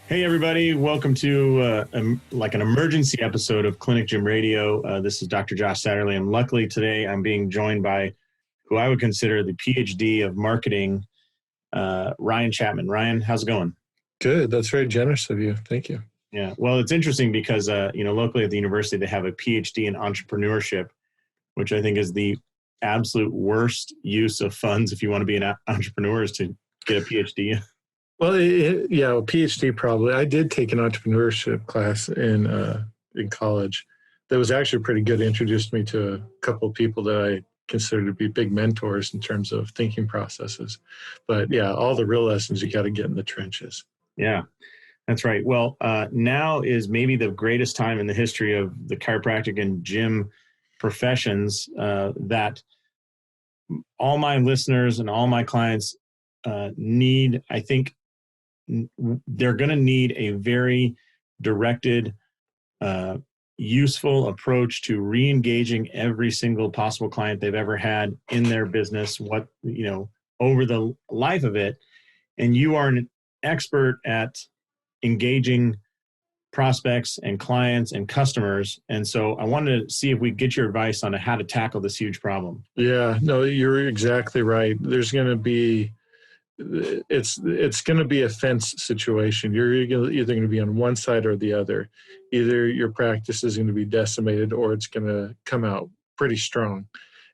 Hey, everybody. Welcome to an emergency episode of Clinic Gym Radio. This is Dr. Josh Satterlee, and luckily today I'm being joined by who I would consider the PhD of marketing, Ryan Chapman. Ryan, how's it going? Good. That's very generous of you. Thank you. Yeah. Well, it's interesting because, locally at the university, they have a PhD in entrepreneurship, which I think is the absolute worst use of funds if you want to be an entrepreneur is to get a PhD. Well, a PhD probably. I did take an entrepreneurship class in college. That was actually pretty good. It introduced me to a couple of people that I consider to be big mentors in terms of thinking processes. But yeah, all the real lessons you got to get in the trenches. Yeah, that's right. Well, now is maybe the greatest time in the history of the chiropractic and gym professions that all my listeners and all my clients need, I think, they're going to need a very directed, useful approach to re-engaging every single possible client they've ever had in their business, over the life of it. And you are an expert at engaging prospects and clients and customers. And so I wanted to see if we get your advice on how to tackle this huge problem. Yeah, no, you're exactly right. There's going to be it's going to be a fence situation. You're either going to be on one side or the other. Either your practice is going to be decimated or it's going to come out pretty strong.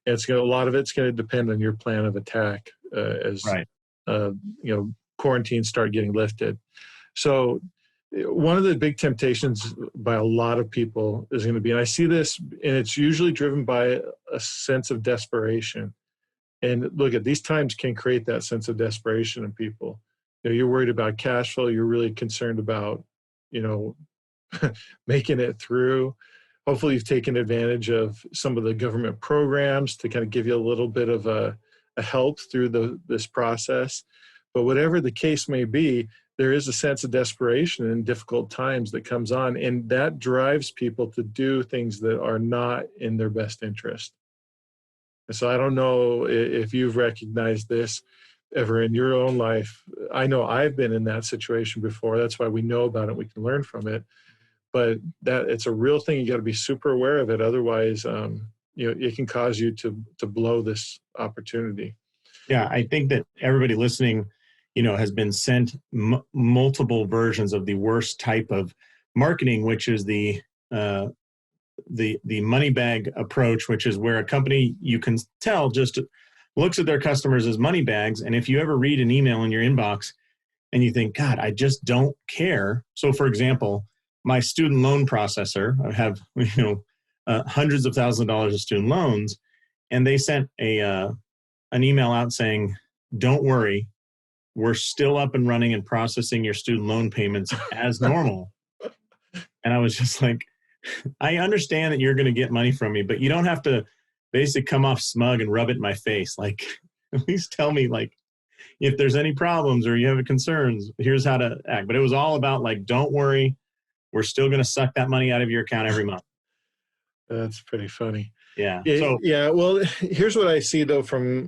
And a lot of it's going to depend on your plan of attack as Right. Quarantines start getting lifted. So one of the big temptations by a lot of people is going to be, and I see this, and it's usually driven by a sense of desperation. And look, at these times can create that sense of desperation in people. You're worried about cash flow. You're really concerned about, making it through. Hopefully you've taken advantage of some of the government programs to kind of give you a little bit of a help through this process. But whatever the case may be, there is a sense of desperation in difficult times that comes on, and that drives people to do things that are not in their best interest. So I don't know if you've recognized this ever in your own life. I know I've been in that situation before. That's why we know about it. We can learn from it. But that it's a real thing. You got to be super aware of it. Otherwise, it can cause you to blow this opportunity. Yeah, I think that everybody listening, has been sent multiple versions of the worst type of marketing, which is the money bag approach, which is where a company, you can tell, just looks at their customers as money bags. And if you ever read an email in your inbox and you think, God, I just don't care. So for example, my student loan processor, I have, hundreds of thousands of dollars of student loans. And they sent an email out saying, don't worry, we're still up and running and processing your student loan payments as normal. And I was just like, I understand that you're going to get money from me, but you don't have to basically come off smug and rub it in my face. Like, at least tell me, like, if there's any problems or you have concerns, here's how to act. But it was all about, like, don't worry, we're still going to suck that money out of your account every month. That's pretty funny. Yeah. Well, here's what I see, though, from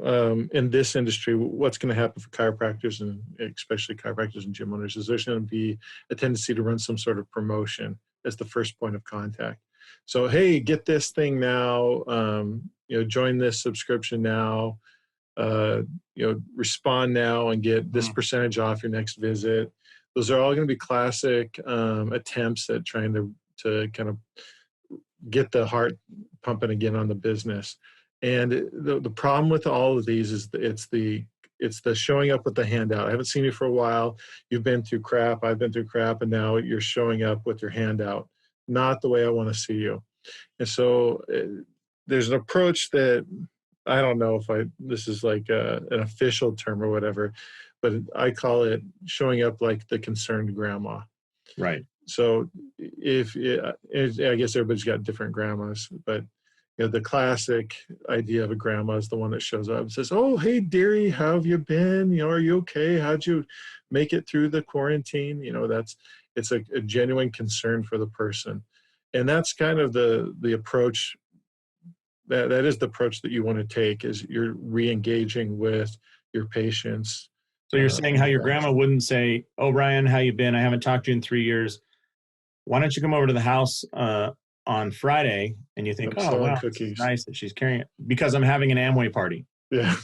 in this industry, what's going to happen for chiropractors and especially chiropractors and gym owners is there's going to be a tendency to run some sort of promotion as the first point of contact. So, hey, get this thing now, join this subscription now, respond now and get this percentage off your next visit. Those are all going to be classic attempts at trying to kind of get the heart pumping again on the business. And the problem with all of these is it's the showing up with the handout. I haven't seen you for a while. You've been through crap. I've been through crap. And now you're showing up with your handout. Not the way I want to see you. And so there's an approach that I don't know if this is like an official term or whatever, but I call it showing up like the concerned grandma. Right. So I guess everybody's got different grandmas, but the classic idea of a grandma is the one that shows up and says, "Oh, hey, dearie, how have you been? Are you okay? How'd you make it through the quarantine?" It's a genuine concern for the person. And that's kind of the approach that is the approach that you want to take, is you're re-engaging with your patients So you're saying how your grandma wouldn't say, "Oh, Ryan, how you been? I haven't talked to you in 3 years. Why don't you come over to the house on Friday?" And you think, I'm "Oh, selling wow, this is cookies. nice that she's carrying it because I'm having an Amway party, Yeah.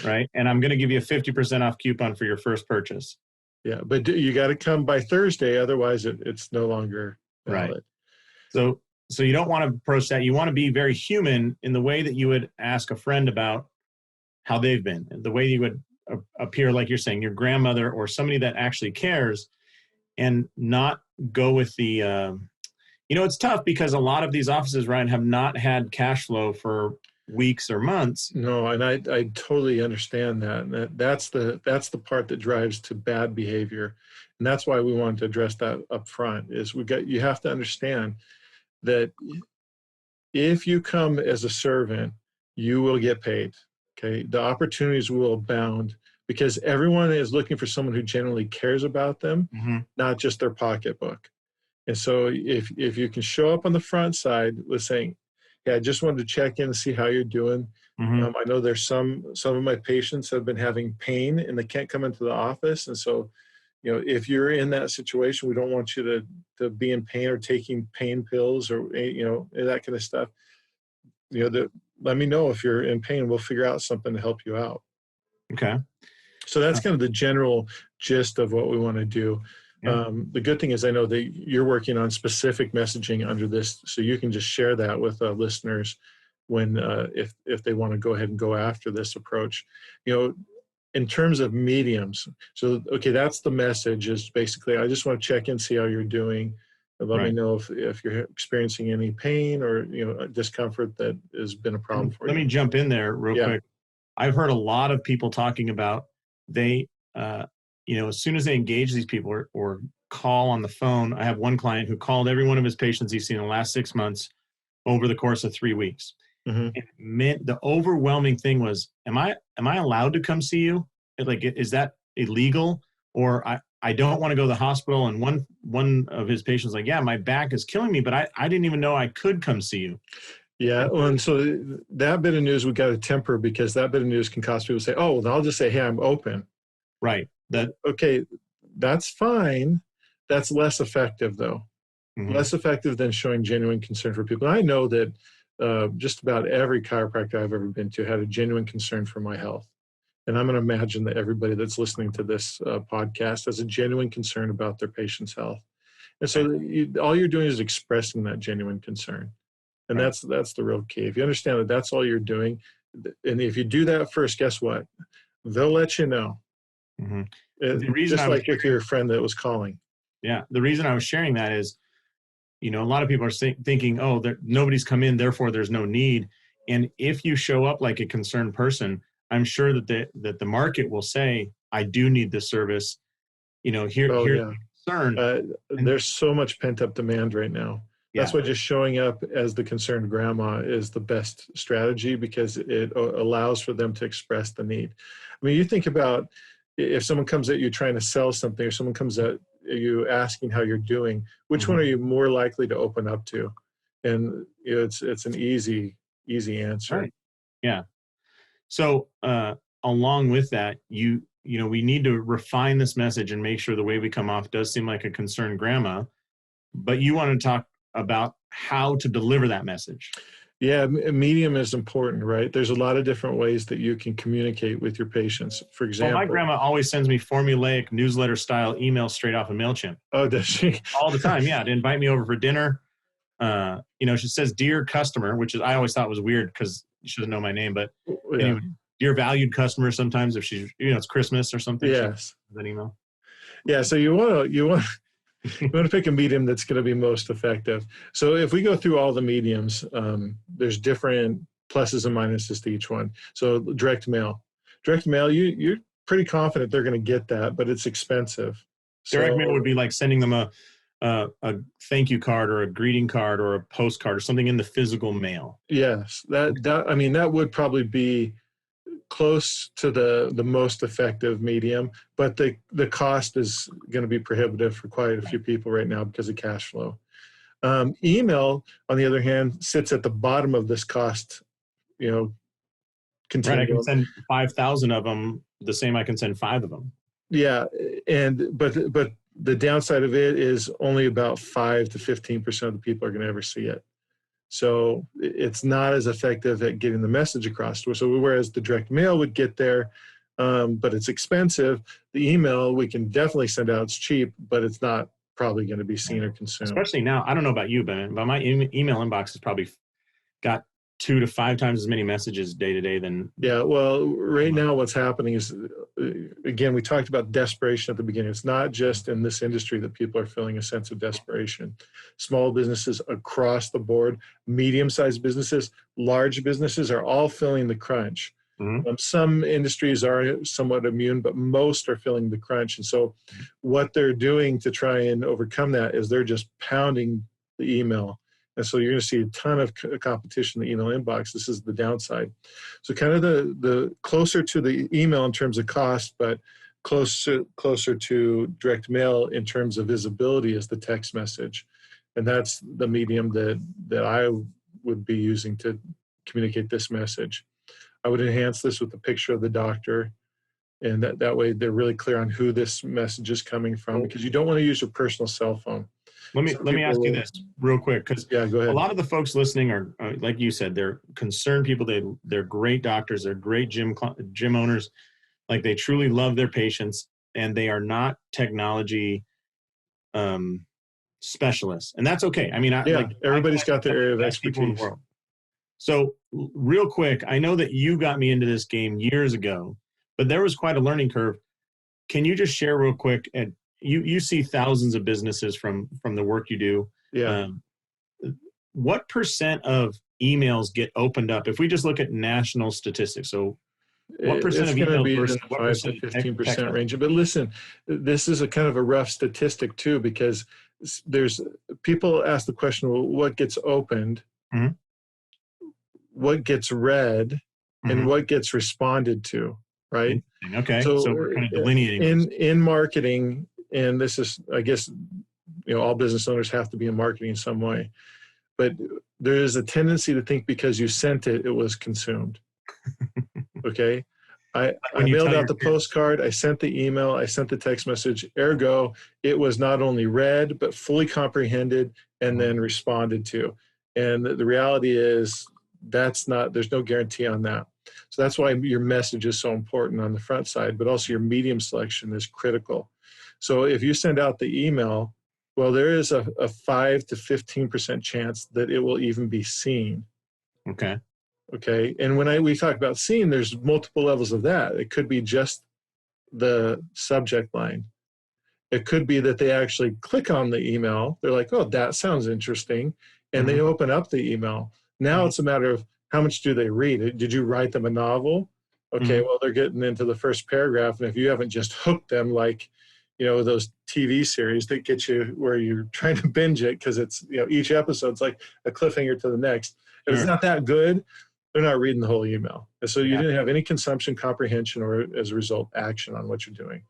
right? And I'm going to give you a 50% off coupon for your first purchase." Yeah. But you got to come by Thursday. Otherwise it's no longer Right. valid. So you don't want to approach that. You want to be very human in the way that you would ask a friend about how they've been, the way you would appear, like you're saying, your grandmother or somebody that actually cares, and not go with the, it's tough because a lot of these offices, Ryan, have not had cash flow for weeks or months. No, and I totally understand that. And that's the part that drives to bad behavior. And that's why we wanted to address that up front is you have to understand that if you come as a servant, you will get paid. Okay. The opportunities will abound because everyone is looking for someone who genuinely cares about them, not just their pocketbook. And so if you can show up on the front side with saying, "Yeah, I just wanted to check in and see how you're doing. I know there's some of my patients have been having pain and they can't come into the office. And so, if you're in that situation, we don't want you to be in pain or taking pain pills or, that kind of stuff. Let me know if you're in pain. We'll figure out something to help you out." Okay. So that's kind of the general gist of what we want to do. Yeah. The good thing is I know that you're working on specific messaging under this, so you can just share that with listeners when if they want to go ahead and go after this approach. In terms of mediums, so okay, that's the message. Is basically I just want to check in, see how you're doing. Let me know if you're experiencing any pain or discomfort that has been a problem for you. Let me jump in there real quick. I've heard a lot of people talking about they, as soon as they engage these people or call on the phone. I have one client who called every one of his patients he's seen in the last 6 months over the course of 3 weeks. And the overwhelming thing was, am I allowed to come see you? Like, is that illegal? Or I don't want to go to the hospital. And one of his patients like, yeah, my back is killing me, but I didn't even know I could come see you. Yeah, well, and so that bit of news we got to temper because that bit of news can cause people to say, "Oh, well, I'll just say, hey, I'm open." Right. Okay, that's fine. That's less effective, though. Less effective than showing genuine concern for people. And I know that just about every chiropractor I've ever been to had a genuine concern for my health. And I'm going to imagine that everybody that's listening to this podcast has a genuine concern about their patient's health. And so all you're doing is expressing that genuine concern. And that's the real key. If you understand that that's all you're doing, and if you do that first, guess what? They'll let you know. The reason just like with your friend that was calling. Yeah. The reason I was sharing that is, a lot of people are thinking, oh, nobody's come in, therefore there's no need. And if you show up like a concerned person, I'm sure that the market will say, I do need this service. Here's the concern. There's so much pent up demand right now. That's why just showing up as the concerned grandma is the best strategy because it allows for them to express the need. I mean, you think about if someone comes at you trying to sell something or someone comes at you asking how you're doing, which one are you more likely to open up to? And it's an easy answer. Right. Yeah. So along with that, we need to refine this message and make sure the way we come off does seem like a concerned grandma, but you want to talk about how to deliver that message. Yeah, medium is important, right? There's a lot of different ways that you can communicate with your patients. For example, my grandma always sends me formulaic newsletter style emails straight off of MailChimp. Oh, does she? All the time, yeah. To invite me over for dinner. She says, "Dear customer," which is I always thought was weird because she doesn't know my name, but anyway, "Dear valued customer." Sometimes if she's, it's Christmas or something. Yes. That email. Yeah. So you want to pick a medium that's going to be most effective. So if we go through all the mediums, there's different pluses and minuses to each one. So direct mail, you're pretty confident they're going to get that, but it's expensive. Direct mail would be like sending them a thank you card or a greeting card or a postcard or something in the physical mail. Yes, that would probably be close to the most effective medium, but the cost is going to be prohibitive for quite a few people right now because of cash flow. Email, on the other hand, sits at the bottom of this cost, continuum. Right, I can send 5,000 of them the same, I can send 5 of them. Yeah, but the downside of it is only about 5 to 15% of the people are going to ever see it. So it's not as effective at getting the message across to us. So whereas the direct mail would get there, but it's expensive, the email we can definitely send out. It's cheap, but it's not probably going to be seen or consumed. Especially now, I don't know about you, but my email inbox has probably got 2 to 5 times as many messages day to day than. Yeah, well, right now what's happening is, again, we talked about desperation at the beginning. It's not just in this industry that people are feeling a sense of desperation. Small businesses across the board, medium-sized businesses, large businesses are all feeling the crunch. Mm-hmm. Some industries are somewhat immune, but most are feeling the crunch. And so what they're doing to try and overcome that is they're just pounding the email. And so you're going to see a ton of competition in the email inbox. This is the downside. So kind of the closer to the email in terms of cost, but closer to direct mail in terms of visibility is the text message. And that's the medium that I would be using to communicate this message. I would enhance this with a picture of the doctor. And that way they're really clear on who this message is coming from, because you don't want to use your personal cell phone. Let me ask you this real quick, because yeah, go ahead. A lot of the folks listening are, like you said, they're concerned people. They're great doctors. They're great gym owners. Like, they truly love their patients, and they are not technology specialists, and that's okay. I mean, everybody's got their area of expertise. So real quick, I know that you got me into this game years ago, but there was quite a learning curve. Can you just share real quick? And you see thousands of businesses from the work you do. Yeah. What % of emails get opened up? If we just look at national statistics, so what % it's of going to emails be versus in the what 5 % to 15% range? But listen, this is a kind of a rough statistic too, because there's people ask the question, well, what gets opened, mm-hmm. what gets read, mm-hmm. and what gets responded to, right? Okay, so we're kind of delineating in marketing, and this is, I guess, all business owners have to be in marketing in some way, but there is a tendency to think because you sent it, it was consumed. Okay, I mailed out the postcard, I sent the email, I sent the text message, ergo, it was not only read, but fully comprehended and then responded to. And the reality is there's no guarantee on that. So that's why your message is so important on the front side, but also your medium selection is critical. So if you send out the email, well, there is a 5 to 15% chance that it will even be seen. Okay. And when we talk about seen, there's multiple levels of that. It could be just the subject line. It could be that they actually click on the email. They're like, oh, that sounds interesting. And mm-hmm. they open up the email. Now mm-hmm. it's a matter of how much do they read? Did you write them a novel? Okay, mm-hmm. well, they're getting into the first paragraph. And if you haven't just hooked them like, those TV series that get you where you're trying to binge it because it's, each episode's like a cliffhanger to the next. If it's not that good, they're not reading the whole email. And so you didn't have any consumption, comprehension, or as a result, action on what you're doing.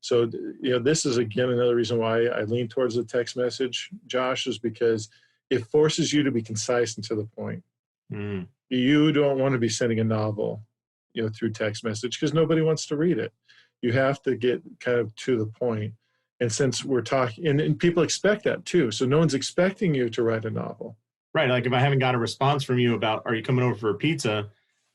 So, this is, again, another reason why I lean towards the text message, Josh, is because it forces you to be concise and to the point. Mm. You don't want to be sending a novel, through text message because nobody wants to read it. You have to get kind of to the point. And since we're talking, and people expect that too. So no one's expecting you to write a novel. Right. Like if I haven't got a response from you about, are you coming over for a pizza?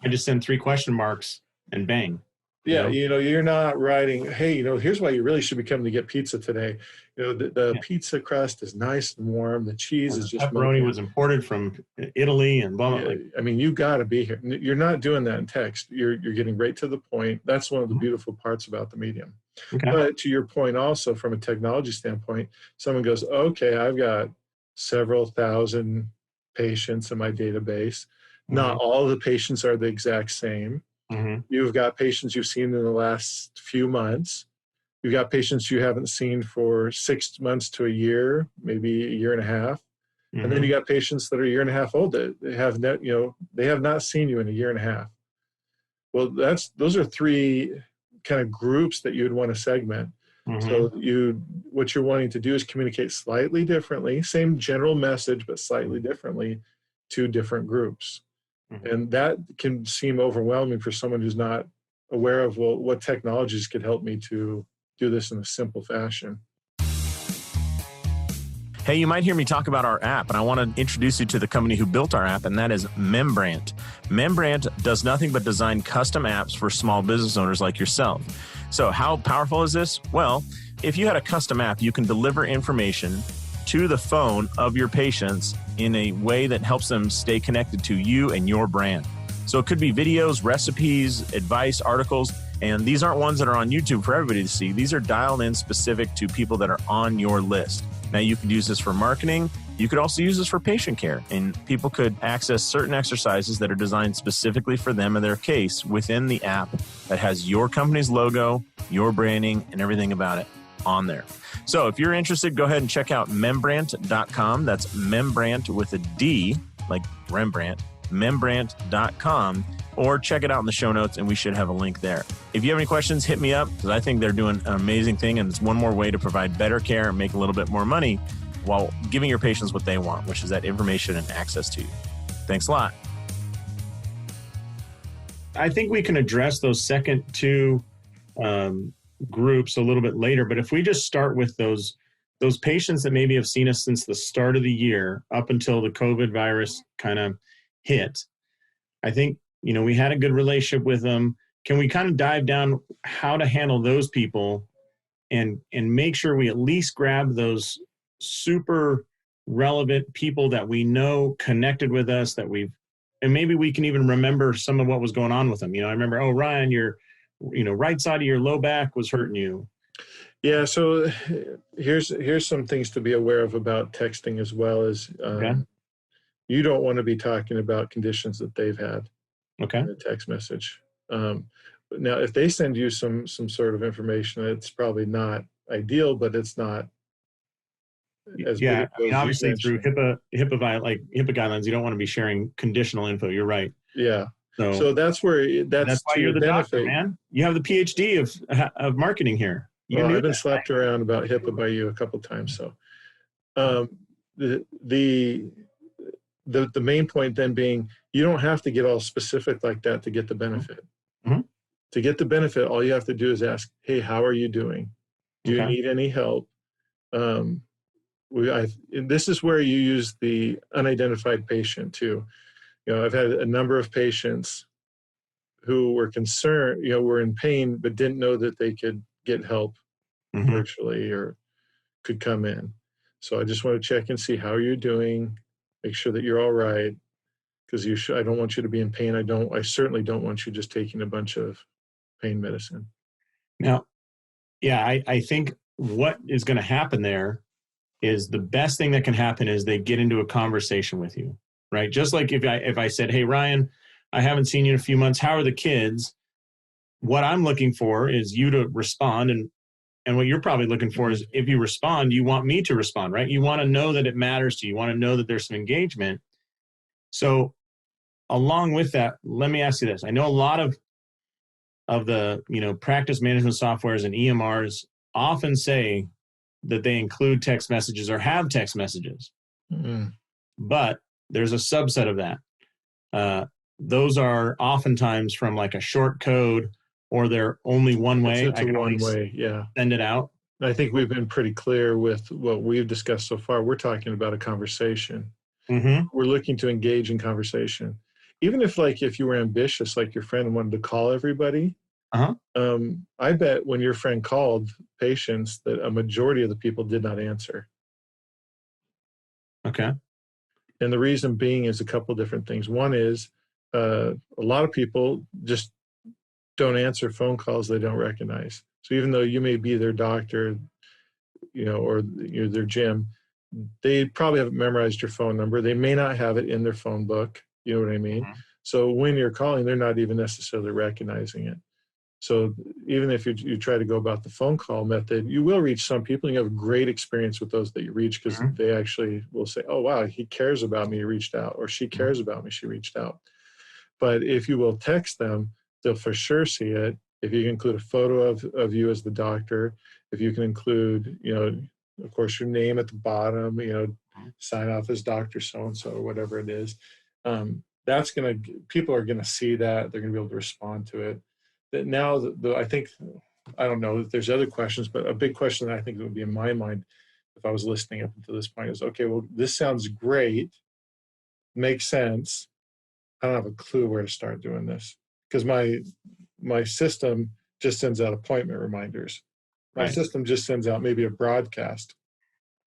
I just send 3 question marks and bang. Yeah. You're not writing, hey, here's why you really should be coming to get pizza today. The pizza crust is nice and warm. The cheese is just pepperoni was imported from Italy and blah, blah, blah. You got to be here. You're not doing that in text. You're getting right to the point. That's one of the beautiful parts about the medium. Okay. But to your point also, from a technology standpoint, someone goes, okay, I've got several thousand patients in my database. Mm-hmm. Not all of the patients are the exact same. Mm-hmm. You've got patients you've seen in the last few months. You've got patients you haven't seen for 6 months to a year, maybe a year and a half. Mm-hmm. And then you got patients that are a year and a half old that they have not seen you in a year and a half. Well, those are 3 kind of groups that you would want to segment. Mm-hmm. So what you're wanting to do is communicate slightly differently, same general message, but slightly differently to different groups. Mm-hmm. And that can seem overwhelming for someone who's not aware of, well, what technologies could help me to do this in a simple fashion. Hey, you might hear me talk about our app, and I want to introduce you to the company who built our app, and that is Membrant. Membrant does nothing but design custom apps for small business owners like yourself. So how powerful is this? Well, if you had a custom app, you can deliver information to the phone of your patients in a way that helps them stay connected to you and your brand. So it could be videos, recipes, advice, articles, and these aren't ones that are on YouTube for everybody to see. These are dialed in specific to people that are on your list. Now, you could use this for marketing. You could also use this for patient care, and people could access certain exercises that are designed specifically for them and their case within the app that has your company's logo, your branding, and everything about it on there. So if you're interested, go ahead and check out Membrant.com. That's Membrant with a D, like Rembrandt, Membrant.com, or check it out in the show notes, and we should have a link there. If you have any questions, hit me up, because I think they're doing an amazing thing, and it's one more way to provide better care and make a little bit more money while giving your patients what they want, which is that information and access to you. Thanks a lot. I think we can address those second two groups a little bit later, but if we just start with those patients that maybe have seen us since the start of the year up until the COVID virus kind of hit, I think, we had a good relationship with them. Can we kind of dive down how to handle those people and make sure we at least grab those super relevant people that we know connected with us, and maybe we can even remember some of what was going on with them. I remember, oh, Ryan, your right side of your low back was hurting you. Yeah. So here's some things to be aware of about texting as well as you don't want to be talking about conditions that they've had. Okay. In a text message. Now, if they send you some sort of information, it's probably not ideal, but it's not as big as obviously through HIPAA guidelines, you don't want to be sharing conditional info. You're right. Yeah. So that's why you're the doctor, man. You have the PhD of marketing here. I've been slapped around about HIPAA by you a couple of times. So the main point then being, you don't have to get all specific like that to get the benefit. Mm-hmm. To get the benefit, all you have to do is ask, hey, how are you doing? Do you need any help? This is where you use the unidentified patient too. I've had a number of patients who were concerned, were in pain, but didn't know that they could get help virtually or could come in. So I just want to check and see how you're doing. Make sure that you're all right, because I don't want you to be in pain. I certainly don't want you just taking a bunch of pain medicine. Now, I think what is going to happen there is the best thing that can happen is they get into a conversation with you, right? Just like if I said, hey, Ryan, I haven't seen you in a few months. How are the kids? What I'm looking for is you to respond. And what you're probably looking for is, if you respond, you want me to respond, right? You want to know that it matters to you. You want to know that there's some engagement. So along with that, let me ask you this. I know a lot of the, practice management softwares and EMRs often say that they include text messages or have text messages, but there's a subset of that. Those are oftentimes from like a short code, or they're only one way. It's a one way, send it out. I think we've been pretty clear with what we've discussed so far. We're talking about a conversation. Mm-hmm. We're looking to engage in conversation. Even if you were ambitious, like your friend wanted to call everybody, I bet when your friend called patients that a majority of the people did not answer. Okay. And the reason being is a couple of different things. One is a lot of people just don't answer phone calls they don't recognize. So even though you may be their doctor, or you're their gym, they probably haven't memorized your phone number. They may not have it in their phone book. You know what I mean? Mm-hmm. So when you're calling, they're not even necessarily recognizing it. So even if you try to go about the phone call method, you will reach some people. And you have a great experience with those that you reach, because they actually will say, oh, wow, he cares about me, he reached out, or she cares about me, she reached out. But if you will text them, they'll for sure see it. If you can include a photo of you as the doctor, if you can include, of course, your name at the bottom, sign off as Dr. So-and-so or whatever it is, people are going to see that. They're going to be able to respond to it. that now I think, I don't know if there's other questions, but a big question that I think that would be in my mind if I was listening up until this point is, okay, well, this sounds great, makes sense. I don't have a clue where to start doing this because my system just sends out appointment reminders. My Right. system just sends out maybe a broadcast,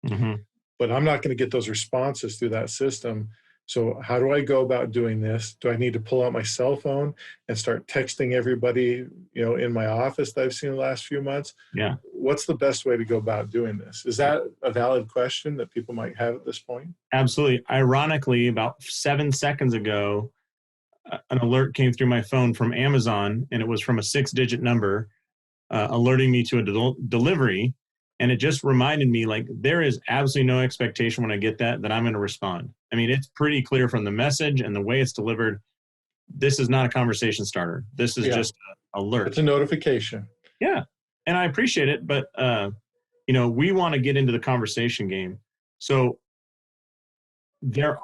Mm-hmm. but I'm not going to get those responses through that system. So how do I go about doing this? Do I need to pull out my cell phone and start texting everybody, in my office that I've seen the last few months? Yeah. What's the best way to go about doing this? Is that a valid question that people might have at this point? Absolutely. Ironically, about 7 seconds ago, an alert came through my phone from Amazon, and it was from a 6-digit number alerting me to a delivery. And it just reminded me, like, there is absolutely no expectation when I get that I'm going to respond. I mean, it's pretty clear from the message and the way it's delivered. This is not a conversation starter. This is just an alert. It's a notification. Yeah. And I appreciate it, but, we want to get into the conversation game. So there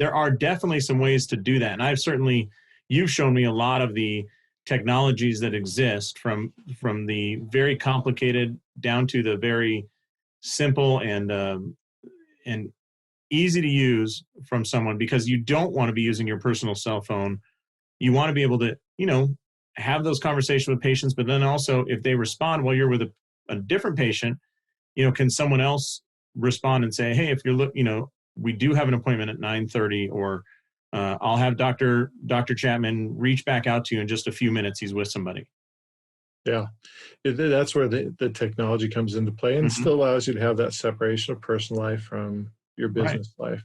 are definitely some ways to do that. And you've shown me a lot of the technologies that exist from the very complicated down to the very simple and easy to use from someone, because you don't want to be using your personal cell phone. You want to be able to, have those conversations with patients, but then also if they respond while you're with a different patient, can someone else respond and say, hey, if you're we do have an appointment at 9:30, or I'll have Dr. Chapman reach back out to you in just a few minutes. He's with somebody. Yeah, that's where the technology comes into play, and still allows you to have that separation of personal life from your business life.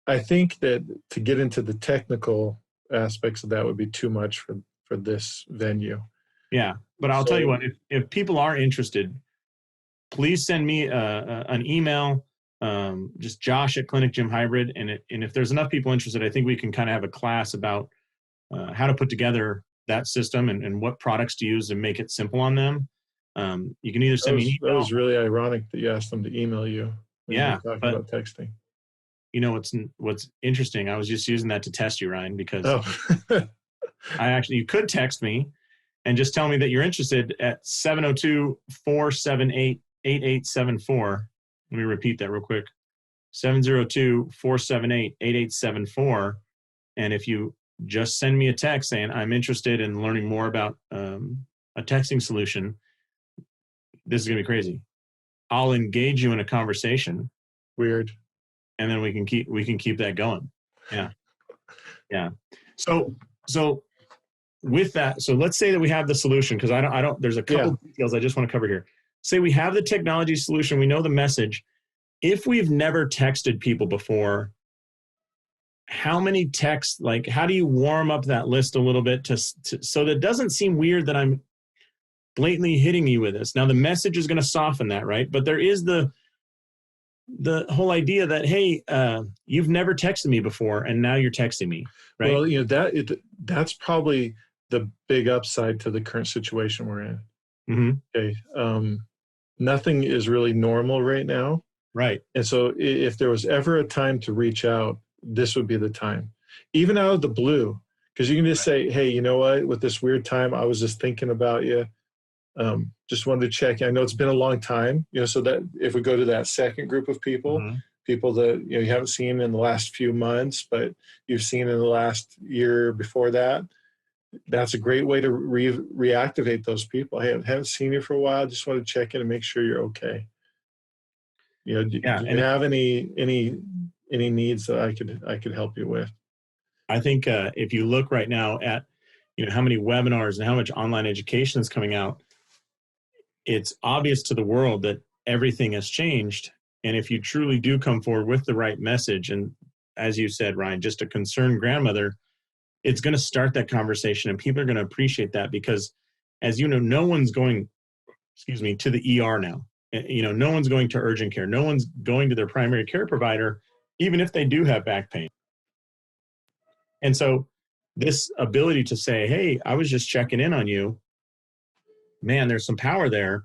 I think that to get into the technical aspects of that would be too much for this venue. Yeah, but I'll tell you what, if people are interested, please send me an email, just Josh at Clinic Gym Hybrid. And if there's enough people interested, I think we can kind of have a class about how to put together that system and what products to use and make it simple on them. You can either send me an email. That was really ironic that you asked them to email you. Yeah, talking about texting. What's interesting, I was just using that to test you, Ryan, because you could text me and just tell me that you're interested at 702-478-8874. Let me repeat that real quick. 702-478-8874. And if you just send me a text saying, I'm interested in learning more about a texting solution, this is going to be crazy. I'll engage you in a conversation. Weird. And then we can keep that going. Yeah. Yeah. So with that, so let's say that we have the solution, because I don't, there's a couple details I just want to cover here. Say we have the technology solution, we know the message. If we've never texted people before, how many texts, like, how do you warm up that list a little bit so that it doesn't seem weird that I'm blatantly hitting you with this? Now the message is going to soften that, right? But there is the whole idea that, hey, you've never texted me before, and now you're texting me, right? Well, that's probably the big upside to the current situation we're in. Mm-hmm. Okay. Nothing is really normal right now. Right. And so if there was ever a time to reach out, this would be the time, even out of the blue, because you can just say, hey, you know what, with this weird time, I was just thinking about you. Just wanted to check. I know it's been a long time, so that if we go to that second group of people, people that, you haven't seen in the last few months, but you've seen in the last year before that, that's a great way to reactivate those people. Hey, I haven't seen you for a while. Just want to check in and make sure you're okay. Do you have any needs that I could help you with? I think if you look right now at, how many webinars and how much online education is coming out, it's obvious to the world that everything has changed. And if you truly do come forward with the right message, and as you said, Ryan, just a concerned grandmother, it's going to start that conversation, and people are going to appreciate that, because, as you know, no one's going, to the ER now. No one's going to urgent care. No one's going to their primary care provider, even if they do have back pain. And so this ability to say, hey, I was just checking in on you, man, there's some power there.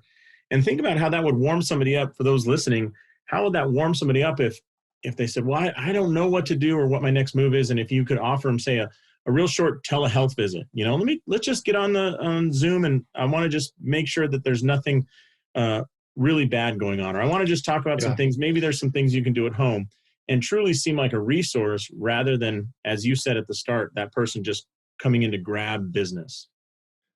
And think about how that would warm somebody up. For those listening, how would that warm somebody up if they said, well, I don't know what to do or what my next move is, and if you could offer them, say, a a real short telehealth visit. Let's just get on Zoom, and I want to just make sure that there's nothing really bad going on, or I want to just talk about some things. Maybe there's some things you can do at home, and truly seem like a resource rather than, as you said at the start, that person just coming in to grab business.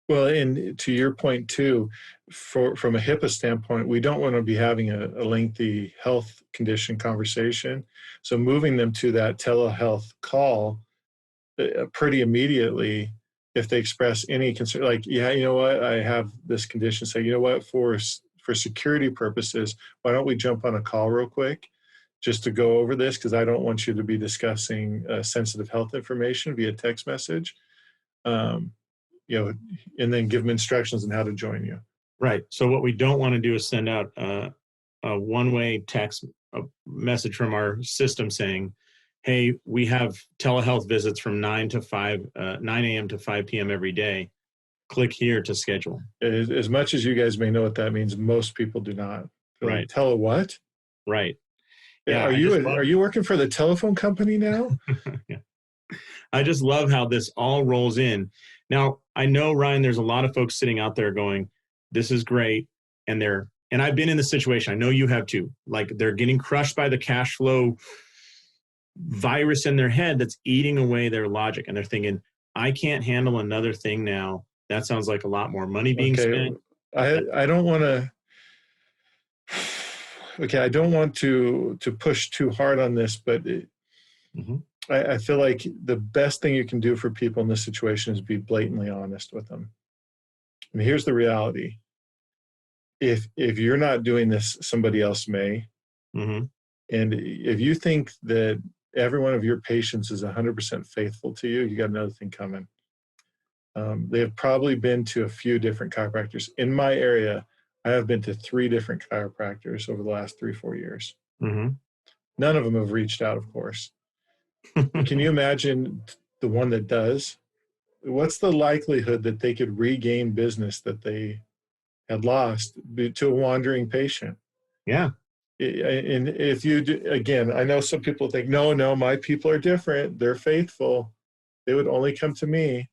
Well, and to your point too, from a HIPAA standpoint, we don't want to be having a lengthy health condition conversation. So moving them to that telehealth call pretty immediately, if they express any concern, like, yeah, you know what, I have this condition. Say, you know what, for security purposes, why don't we jump on a call real quick just to go over this? Because I don't want you to be discussing sensitive health information via text message. And then give them instructions on how to join you. Right. So what we don't want to do is send out a one-way text message from our system saying, hey, we have telehealth visits from 9 a.m. to 5 p.m. every day. Click here to schedule. As much as you guys may know what that means, most people do not. Right. Like, tele what? Right. Yeah. Are you working for the telephone company now? Yeah. I just love how this all rolls in. Now, I know, Ryan, there's a lot of folks sitting out there going, this is great. And I've been in the situation. I know you have too. Like, they're getting crushed by the cash flow virus in their head that's eating away their logic. And they're thinking, I can't handle another thing now. That sounds like a lot more money being spent. I don't want to. Okay, I don't want to push too hard on this, but I feel like the best thing you can do for people in this situation is be blatantly honest with them. And here's the reality. If you're not doing this, somebody else may. Mm-hmm. And if you think that every one of your patients is 100% faithful to you, you got another thing coming. They have probably been to a few different chiropractors. In my area, I have been to 3 different chiropractors over the last 3-4 years. Mm-hmm. None of them have reached out, of course. Can you imagine the one that does? What's the likelihood that they could regain business that they had lost to a wandering patient? Yeah. And if you do, again, I know some people think, no, my people are different. They're faithful. They would only come to me.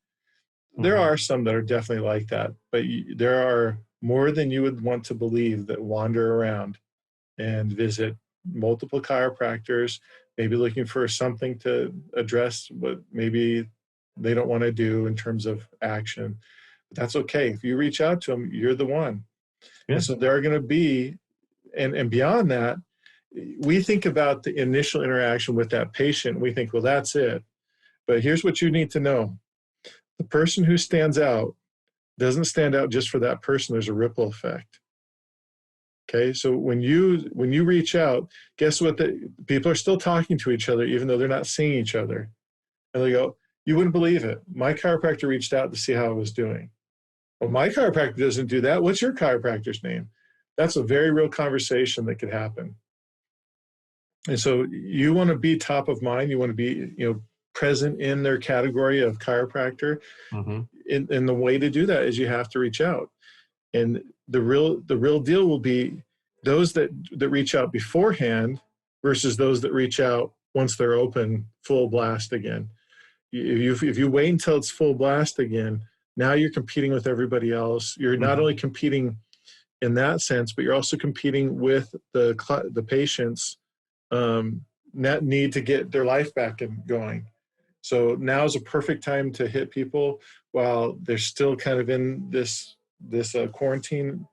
There are some that are definitely like that, but there are more than you would want to believe that wander around and visit multiple chiropractors, maybe looking for something to address what maybe they don't want to do in terms of action. But that's okay. If you reach out to them, you're the one. Yeah. And so there are going to be, and beyond that, we think about the initial interaction with that patient. We think, well, that's it. But here's what you need to know. The person who stands out doesn't stand out just for that person. There's a ripple effect. Okay, so when you reach out, guess what? The people are still talking to each other, even though they're not seeing each other. And they go, you wouldn't believe it. My chiropractor reached out to see how I was doing. Well, my chiropractor doesn't do that. What's your chiropractor's name? That's a very real conversation that could happen. And so you want to be top of mind. You want to be, present in their category of chiropractor. Mm-hmm. And the way to do that is you have to reach out. And the real deal will be those that reach out beforehand versus those that reach out once they're open full blast again. If you wait until it's full blast again, now you're competing with everybody else. You're not only competing in that sense, but you're also competing with the patients that need to get their life back and going. So now is a perfect time to hit people while they're still kind of in this quarantine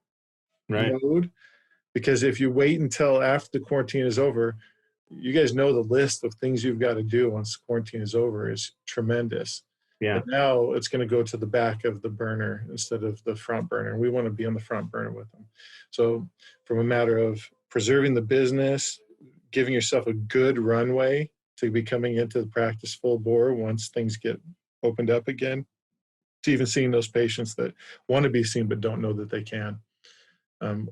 mode. Because if you wait until after the quarantine is over, you guys know the list of things you've got to do once quarantine is over is tremendous. Yeah. But now it's going to go to the back of the burner instead of the front burner. We want to be on the front burner with them. So from a matter of preserving the business, giving yourself a good runway to be coming into the practice full bore once things get opened up again, to even seeing those patients that want to be seen but don't know that they can.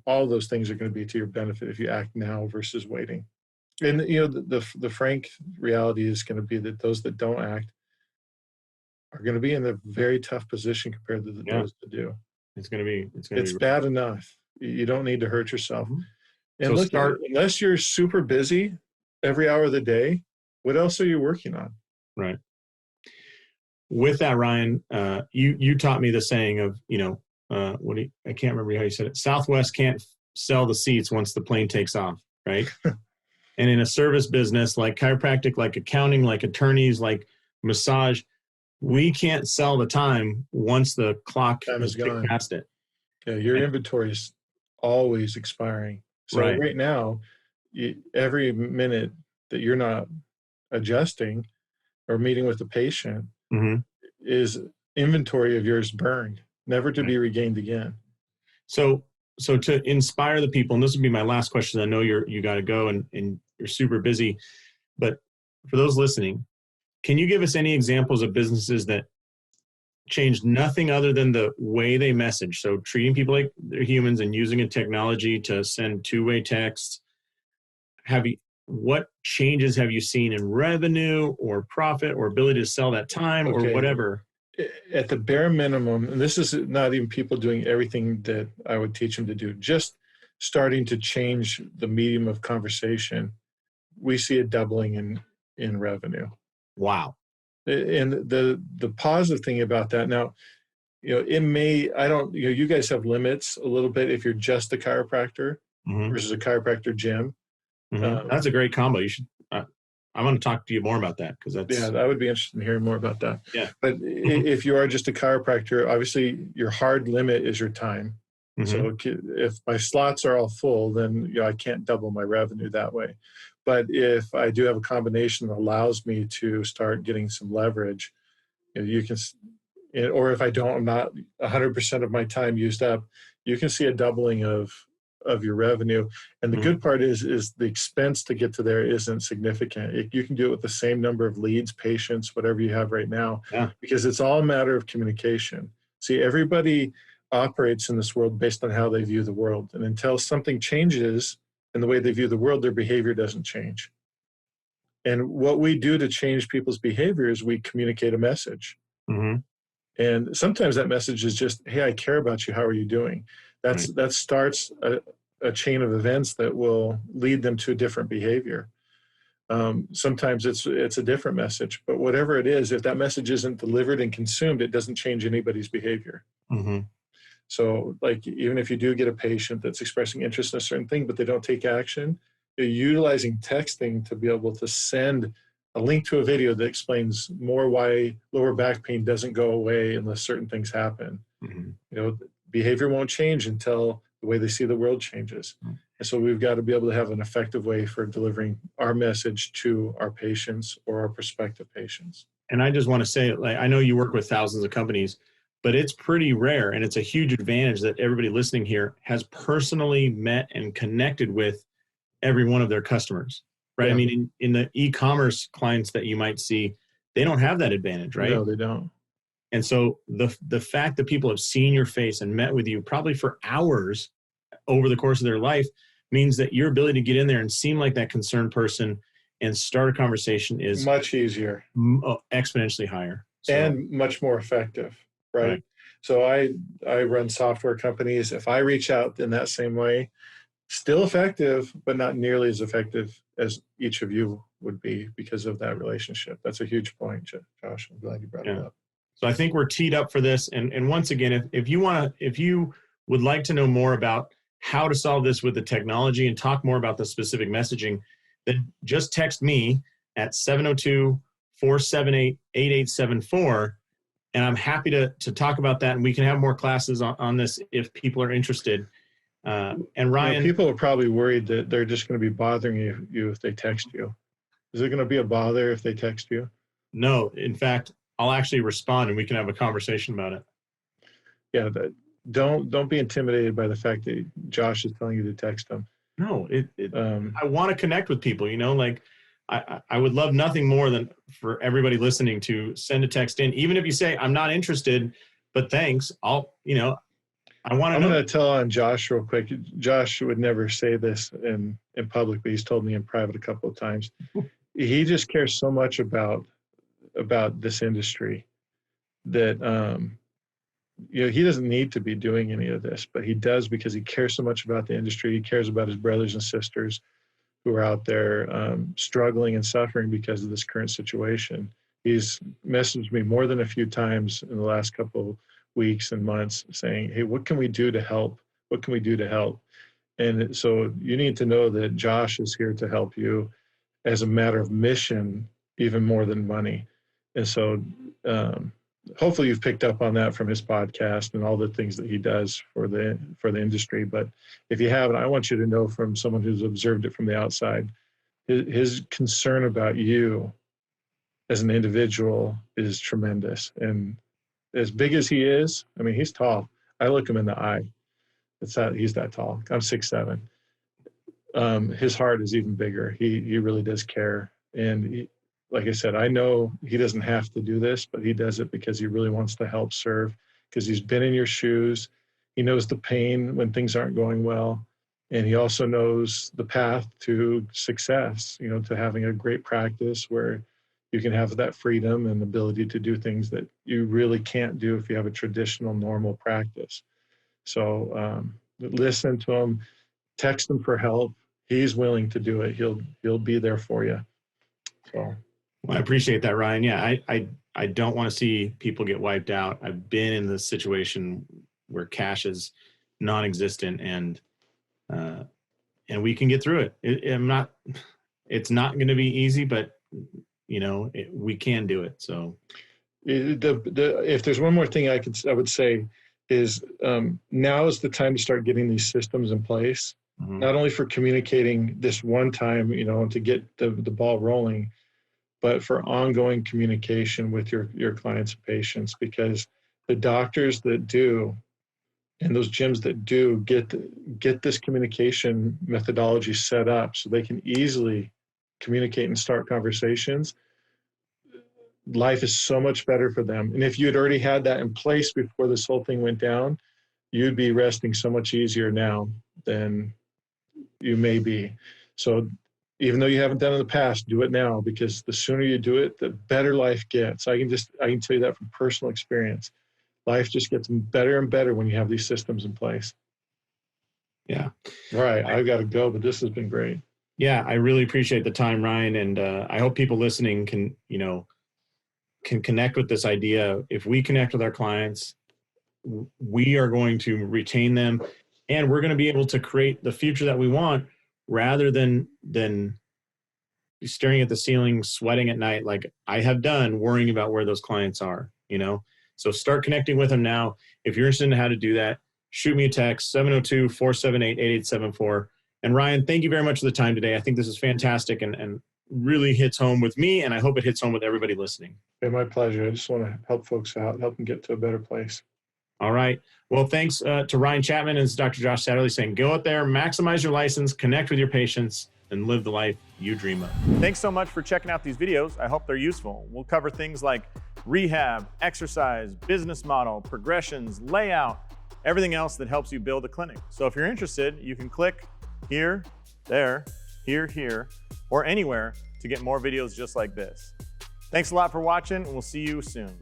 All those things are going to be to your benefit if you act now versus waiting. And the frank reality is going to be that those that don't act are going to be in a very tough position compared to those that do. It's bad enough. You don't need to hurt yourself. And so unless you're super busy every hour of the day, what else are you working on? Right. with that, Ryan, you taught me the saying of, I can't remember how you said it. Southwest can't sell the seats once the plane takes off, right? And in a service business like chiropractic, like accounting, like attorneys, like massage, we can't sell the time once the clock has ticked past it. Yeah, your inventory is always expiring. So right now, every minute that you're not adjusting or meeting with the patient is inventory of yours burned, never to be regained again. So to inspire the people, and this would be my last question. I know you got to go and you're super busy, but for those listening, can you give us any examples of businesses that changed nothing other than the way they message? So treating people like they're humans and using a technology to send two-way texts. What changes have you seen in revenue or profit or ability to sell that time or whatever? At the bare minimum, and this is not even people doing everything that I would teach them to do, just starting to change the medium of conversation, we see a doubling in revenue. Wow. And the positive thing about that now, it may, you guys have limits a little bit if you're just a chiropractor versus a chiropractor gym. That's a great combo. You should, I want to talk to you more about that because I would be interested in hearing more about that. Yeah. But if you are just a chiropractor, obviously your hard limit is your time. So if my slots are all full, then I can't double my revenue that way. But if I do have a combination that allows me to start getting some leverage, you can, or if I don't, I'm not 100% of my time used up, you can see a doubling of your revenue. And the good part is the expense to get to there isn't significant. You can do it with the same number of leads, patients, whatever you have right now, because it's all a matter of communication. See, everybody operates in this world based on how they view the world. And until something changes in the way they view the world, their behavior doesn't change. And what we do to change people's behavior is we communicate a message. And sometimes that message is just, hey, I care about you. How are you doing? That starts a chain of events that will lead them to a different behavior. Sometimes it's a different message, but whatever it is, if that message isn't delivered and consumed, it doesn't change anybody's behavior. So like, even if you do get a patient that's expressing interest in a certain thing, but they don't take action, you're utilizing texting to be able to send a link to a video that explains more why lower back pain doesn't go away unless certain things happen. Behavior won't change until the way they see the world changes. And so we've got to be able to have an effective way for delivering our message to our patients or our prospective patients. And I just want to say, I know you work with thousands of companies, but it's pretty rare. And it's a huge advantage that everybody listening here has personally met and connected with every one of their customers, right? I mean, in the e-commerce clients that you might see, they don't have that advantage, right? No, they don't. And so the fact that people have seen your face and met with you probably for hours over the course of their life means that your ability to get in there and seem like that concerned person and start a conversation is much easier, exponentially higher, and much more effective, right? So I run software companies. If I reach out in that same way, still effective, but not nearly as effective as each of you would be because of that relationship. That's a huge point, Josh. I'm glad you brought it up. So I think we're teed up for this. And once again, if you would like to know more about how to solve this with the technology and talk more about the specific messaging, then just text me at 702-478-8874. And I'm happy to talk about that. And we can have more classes on this if people are interested. And Ryan, people are probably worried that they're just going to be bothering you if they text you. Is it going to be a bother if they text you? No, in fact, I'll actually respond and we can have a conversation about it. Yeah, don't be intimidated by the fact that Josh is telling you to text them. No, I want to connect with people. I would love nothing more than for everybody listening to send a text in, even if you say I'm not interested, but thanks. I want to know. I'm going to tell on Josh real quick. Josh would never say this in public, but he's told me in private a couple of times. He just cares so much about this industry that he doesn't need to be doing any of this, but he does because he cares so much about the industry. He cares about his brothers and sisters who are out there struggling and suffering because of this current situation. He's messaged me more than a few times in the last couple of weeks and months saying, hey, what can we do to help? What can we do to help? And so you need to know that Josh is here to help you as a matter of mission, even more than money. And so hopefully you've picked up on that from his podcast and all the things that he does for the industry. But if you haven't, I want you to know from someone who's observed it from the outside, his concern about you as an individual is tremendous. And as big as he is, I mean, he's tall. I look him in the eye. He's that tall. I'm 6'7". His heart is even bigger. He really does care. And like I said, I know he doesn't have to do this, but he does it because he really wants to help serve, because he's been in your shoes. He knows the pain when things aren't going well. And he also knows the path to success, to having a great practice where you can have that freedom and ability to do things that you really can't do if you have a traditional, normal practice. So listen to him, text him for help. He's willing to do it. He'll be there for you. So, well, I appreciate that, Ryan. Yeah, I don't want to see people get wiped out. I've been in this situation where cash is non-existent, and we can get through it. It's not going to be easy, but we can do it. So, if there's one more thing I would say is now is the time to start getting these systems in place. Mm-hmm. Not only for communicating this one time, to get the ball rolling, but for ongoing communication with your clients and patients, because the doctors that do and those gyms that do get this communication methodology set up so they can easily communicate and start conversations. Life is so much better for them. And if you had already had that in place before this whole thing went down, you'd be resting so much easier now than you may be. So even though you haven't done it in the past, do it now, because the sooner you do it, the better life gets. I can tell you that from personal experience. Life just gets better and better when you have these systems in place. Yeah. All right. I've got to go, but this has been great. Yeah. I really appreciate the time, Ryan. And I hope people listening can connect with this idea. If we connect with our clients, we are going to retain them, and we're going to be able to create the future that we want, rather than staring at the ceiling, sweating at night, like I have done, worrying about where those clients are, So start connecting with them now. If you're interested in how to do that, shoot me a text, 702-478-8874. And Ryan, thank you very much for the time today. I think this is fantastic and really hits home with me, and I hope it hits home with everybody listening. Yeah, my pleasure. I just want to help folks out, help them get to a better place. All right. Well, thanks to Ryan Chapman and Dr. Josh Satterlee saying, go out there, maximize your license, connect with your patients, and live the life you dream of. Thanks so much for checking out these videos. I hope they're useful. We'll cover things like rehab, exercise, business model, progressions, layout, everything else that helps you build a clinic. So if you're interested, you can click here, there, here, or anywhere to get more videos just like this. Thanks a lot for watching, and we'll see you soon.